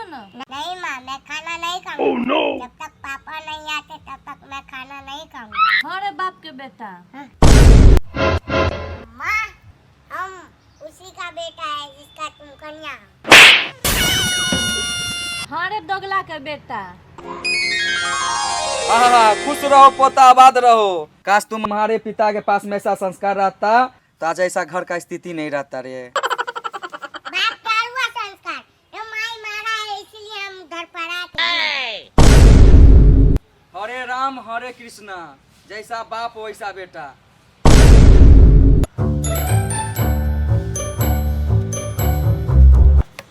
ना। नहीं माँ, मैं खाना नहीं खाऊंगी। Oh no! जब तक पापा नहीं आते तब तक मैं खाना नहीं खाऊंगी। हाँ रे बाप के बेटा। माँ, हम उसी का बेटा है जिसका तुम कन्या हो। हाँ रे दोगला के बेटा। खुश रहो पोता, आबाद रहो। काश तुम्हारे पिता के पास में ऐसा संस्कार रहता तो आज ऐसा घर का स्थिति नहीं रहता रे। बाप क्या हुआ संस्कार? ये माई मारा है इसलिए हम घर पर आते। हरे राम हरे कृष्णा, जैसा बाप वैसा बेटा।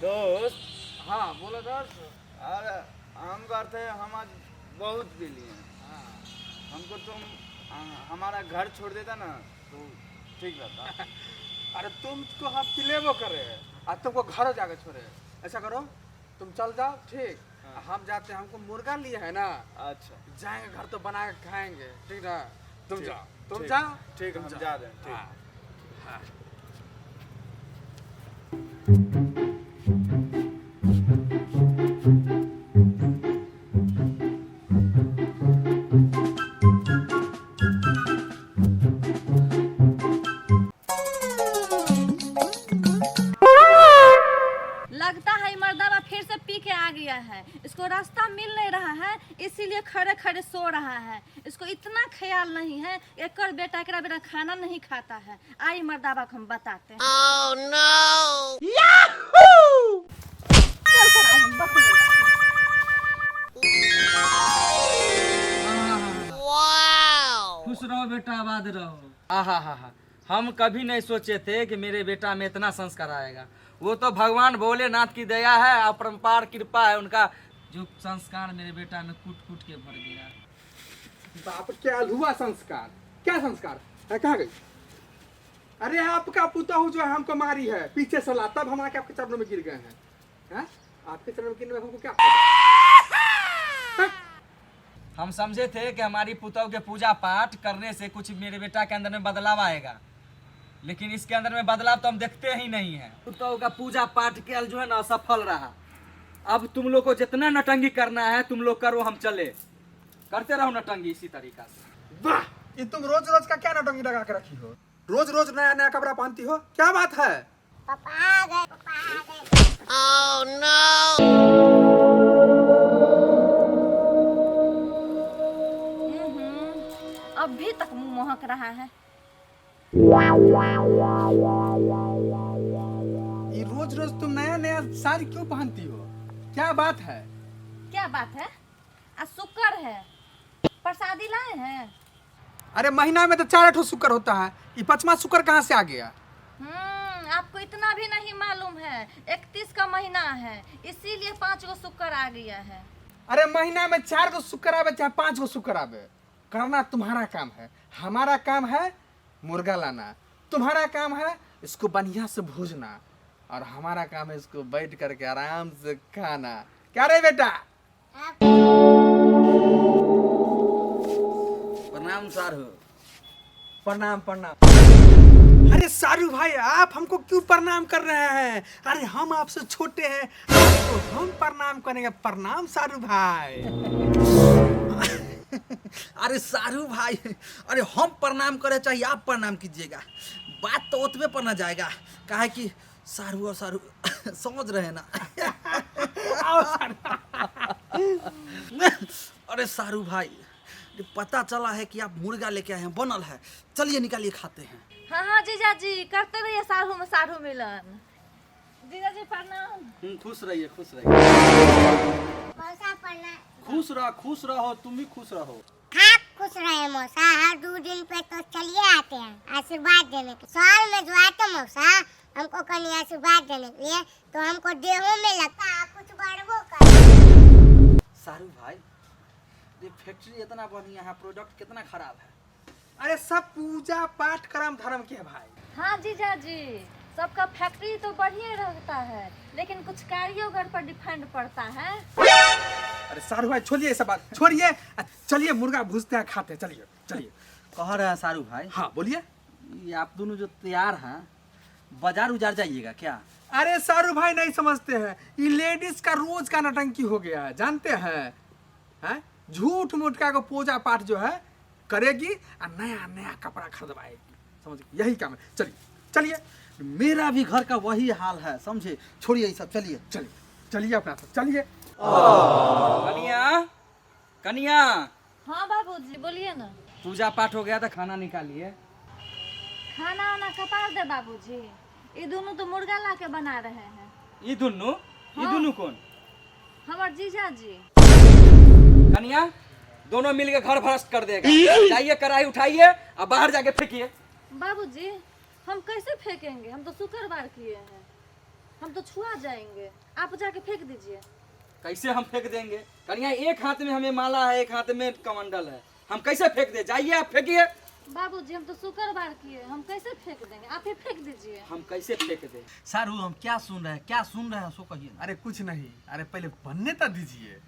दोस्त, हाँ बोलो दोस्त। अरे हम करते हैं, हम आज बहुत पी लिए हैं। हमको तुम हमारा घर छोड़ देता ना तो ठीक रहता। अरे तुमको हम पिलेबो करे और तुमको घर जाके छोड़े। ऐसा करो, तुम चल जाओ, ठीक। हम जाते हैं, हमको मुर्गा लिए है ना, अच्छा जाएंगे घर तो बना के खाएंगे, ठीक ना। तुम ठीक, जाओ, तुम ठीक, जाओ, ठीक, हम जा रहे हैं, ठीक। हाँ, हाँ। लगता है ये मर्दाना फिर से पी के आ गया है। इसको रास्ता मिल नहीं रहा है, इसीलिए खड़े खड़े सो रहा है। इसको इतना ख्याल नहीं है, एक बेटा एकरा बिना खाना नहीं खाता है। आई मर्दाबा को हम बताते हैं। चल कर आई, हम बक लेंगे। खुश रहो बेटा, आबाद रहो। आहा, हम कभी नहीं सोचे थे कि मेरे बेटा में इतना संस्कार आएगा। वो तो भगवान भोलेनाथ की दया है, अपरंपार कृपा है उनका, जो संस्कार मेरे बेटा में कूट कूट के भर गया। बाप क्या हुआ संस्कार? क्या संस्कार है? कहाँ गई? अरे आपका पुतहु जो है हमको मारी है पीछे से ला, तब हम आके आपके चरणों में गिर गए हैं। आपके चरणों में गिरने में हमको क्या फायदा? हम समझे थे कि हमारी पुतौ के पूजा पाठ करने से कुछ मेरे बेटा के अंदर में बदलाव आएगा, लेकिन इसके अंदर में बदलाव तो हम देखते ही नहीं है। पुतौ का पूजा पाठ के जो है ना असफल रहा। अब तुम लोग को जितना नटंगी करना है तुम लोग करो, हम चले। करते रहो नटंगी इसी तरीका से। वाह, ये तुम रोज रोज का क्या नटंगी लगा के रखी हो? रोज रोज नया नया कपड़ा पहनती हो, क्या बात है? पापा आ गए, पापा आ गए। अब भी तक मुंह महक रहा है। ये रोज रोज तुम नया नया साड़ी क्यों पहनती हो? क्या बात है? क्या बात है? आज शुक्र है, प्रसादी लाए हैं। अरे महीना में तो 4 शुक्र होता है, ये 5वां शुक्र कहाँ से आ गया? आपको इतना भी नहीं मालूम है, 31 का महीना है, इसीलिए 5 गो शुक्र आ गया है। अरे महीना में 4 शुक्र आवे चाहे 5 शुक्र आवे, करना तुम्हारा काम है। हमारा काम है मुर्गा लाना, तुम्हारा काम है इसको बढ़िया से भूजना, और हमारा काम है इसको बैठ करके आराम से खाना। क्या रे बेटा? प्रणाम सारू। प्रणाम प्रणाम। अरे सारू भाई, आप हमको क्यों प्रणाम कर रहे हैं? अरे हम आपसे छोटे हैं, तो हम प्रणाम करेंगे। प्रणाम सारू भाई। अरे सारू भाई, अरे हम प्रणाम करे चाहिए आप प्रणाम कीजिएगा, बात तो उतने पर ना जाएगा। काहे कि सारू और सारू समझ रहे हैं ना। आओ सारू। अरे सारू भाई, पता चला है कि आप मुर्गा लेके आए हैं, बनल है, चलिए निकालिए खाते हैं। हाँ जीजा जी, करते रहिए साढ़ू में साढ़ू मिलन। जीजा जी प्रणाम। खुश रहिए, खुश रहिए। मौसा प्रणाम। खुश रहो, तुम भी खुश रहो। हाँ खुश रहे मौसा, हर 2 दिन पे तो चलिए आते हैं आशीर्वाद देने के। साल में जो आते मौसा हमको कहीं आशीर्वाद देने के लिए, तो हमको देहों में लगता है कुछ बढ़वो कर। सारू भाई, ये फैक्ट्री इतना बढ़िया है, प्रोडक्ट कितना खराब है। अरे सब पूजा पाठ कर्म धर्म के है भाई। हाँ जीजा जी, सबका फैक्ट्री तो बढ़िया रहता है, लेकिन कुछ कारीगर पर डिपेंड पड़ता है। अरे सारू भाई छोड़िए सब बात, छोड़िए, चलिए मुर्गा भूजते हैं, खाते हैं। चलिए चलिए। कह रहे हैं सारू भाई, हाँ बोलिए। ये आप दोनों जो तैयार हैं बाजार उजार जाइएगा क्या? अरे सारू भाई नहीं समझते हैं, ये लेडीज का रोज का नटंकी हो गया है, जानते हैं? हैं? झूठ मूठ का पूजा पाठ जो है करेगी और नया नया कपड़ा खरीदवाएगी, समझ गए? यही काम है। चलिए चलिए मेरा भी घर का वही हाल है, समझे? छोड़िए ये सब, चलिए। चलिए चलिए अपना सब चलिए। कनिया, कनिया, हाँ बाबूजी बोलिए ना। पूजा पाठ हो गया था, खाना निकालिए। खाना वाना कपार दे बाबूजी, ये दोनों तो मुर्गा ला के बना रहे हैं। ये दुन्नू? ये हाँ। दुन्नू कौन? हमार जीजा जी। कनिया, दोनों मिलके घर भ्रष्ट कर देगा। जाइए कढ़ाई उठाइए और बाहर जाके फेंकिए। बाबूजी हम कैसे फेंकेंगे, हम तो शुक्रवार किए हैं, हम तो छुआ जाएंगे, आप जाके फेंक दीजिए। कैसे हम फेंक देंगे? कनिया, एक हाथ में हमें माला है, एक हाथ में कमंडल है, हम कैसे फेंक दे? जाइए आप फेंकिए। बाबूजी हम तो शुक्रवार किए, हम कैसे फेंक देंगे, आप ही फेंक दीजिए। हम कैसे फेंक दे? सारू हम क्या सुन रहे हैं, क्या सुन रहे हैं सो कहिए ना। अरे कुछ नहीं, अरे पहले बनने तो दीजिए।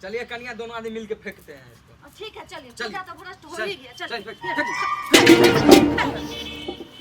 चलिए कनिया, दोनों आदमी मिलके फेंकते हैं इसको। ठीक है चलिए, चलिए। पूजा तो भ्रष्ट हो चल, ही गया। चल, चलिए फेंक, फेंक।